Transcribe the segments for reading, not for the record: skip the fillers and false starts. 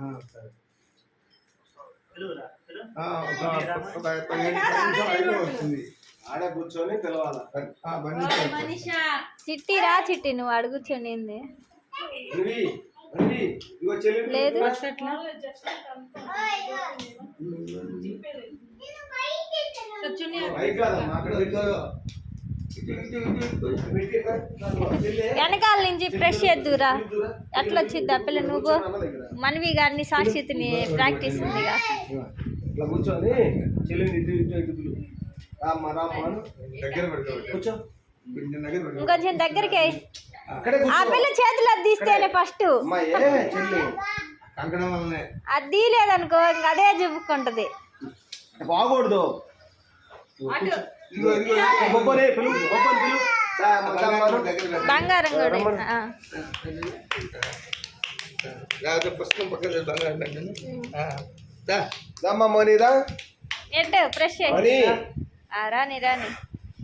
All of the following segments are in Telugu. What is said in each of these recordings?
సరే వస్తుంది ఆడ కూర్చొని పిలవాలా చిట్టి రా చిట్టి నువ్వు అడుగుచండి లేదు వెనకాల నుంచి ఫ్రెష్ చేద్దురా ఎట్లా వచ్చిద్దా పిల్ల నువ్వు మనవి గారిని సాక్షిని ప్రాక్టీస్ ఉందిగా కూర్చొని ఇంకొంచెం దగ్గరికి ఆ పిల్ల చేతులు అది తీస్తేనే ఫస్ట్ అది తీయలేదనుకో ఇంక అదే చూపుకుంటది బాగూడదు బంగారం కూడా పుస్తకం పక్కన మనీదా ఎట్టు ఫ్రెష్ రాని రాని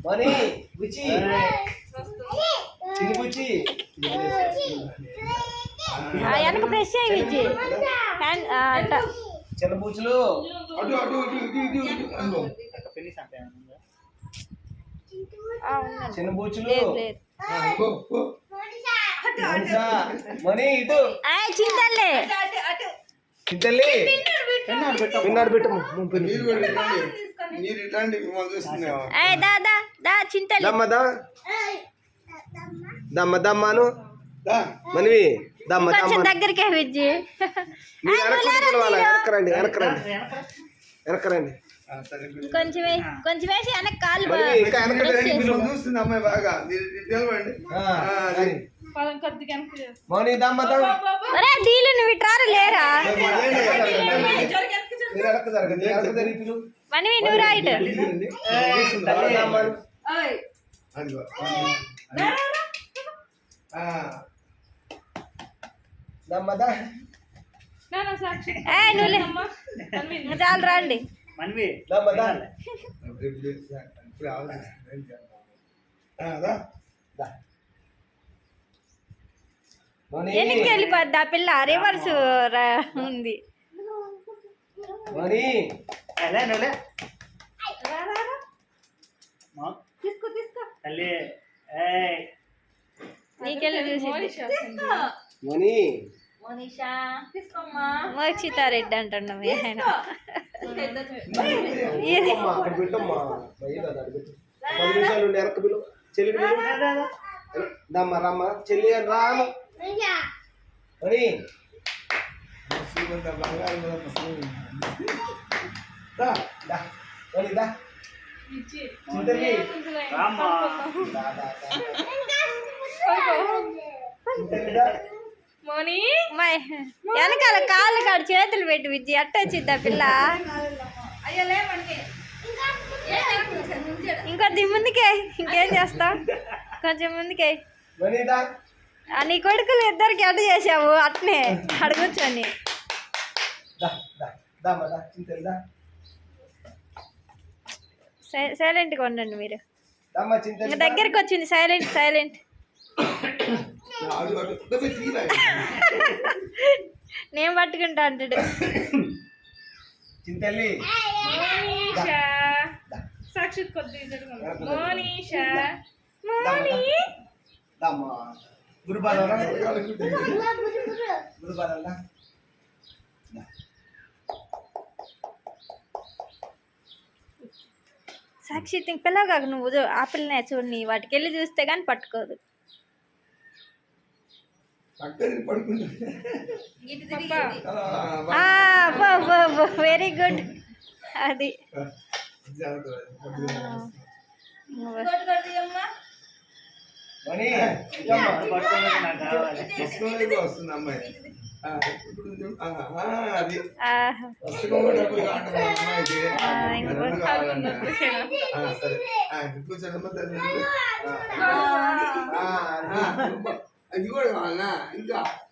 మనీ బుచ్చి బుచ్చి వెనక ఫ్రెష్ అయ్యి విజ్జి చిన్న బూచులు చిన్న బూచులు మనీ ఇటు చింతల్లే చింతల్లి పిన్నాడు పెట్టు దమ్మ దమ్మను మనవి దమ్మ కొంచెం దగ్గరికి విజ్జి వెనకరండి వెనకరండి వెనకరండి కొంచెం కొంచెం వేసి వెనక్కి కాలు చూస్తుంది అమ్మాయి బాగా మౌని దమ్మ దీలు నువ్వు ఇట్రారు లేరా మనవి నువ్వు రైట్ చాలు రండి ఎన్నికి వెళ్ళిపోద్ది ఆ పిల్ల రివర్స్ ఉంది తీసుకో తీసుకో నీకెళ్ళి చూసి మోక్షితారెడ్డి అంటున్నాం ఆయన దమ్మ రమ్మ చెల్లి రామ వెనకాల కాళ్ళు కాడు చేతులు పెట్టి విజ్జి అట్ట వచ్చిద్దా పిల్ల ఇంకొద్ది ముందుకే ఇంకేం చేస్తావు కొంచెం ముందుకే నీ కొడుకులు ఇద్దరికి అడ్డు చేసావు అట్నే అడగొచ్చని సైలెంట్గా ఉండండి మీరు ఇంకా దగ్గరికి వచ్చింది సైలెంట్ సైలెంట్ నేను పట్టుకుంటా అంటాడు చింతల్లి సాక్షి సాక్షి పిల్లగా నువ్వు ఆ పిల్లనే చూడని వాటికి వెళ్ళి చూస్తే కానీ పట్టుకోదు వెరీ గుడ్ అది వస్తుంది అమ్మాయి అది కూడా కావాలన్నా ఇంకా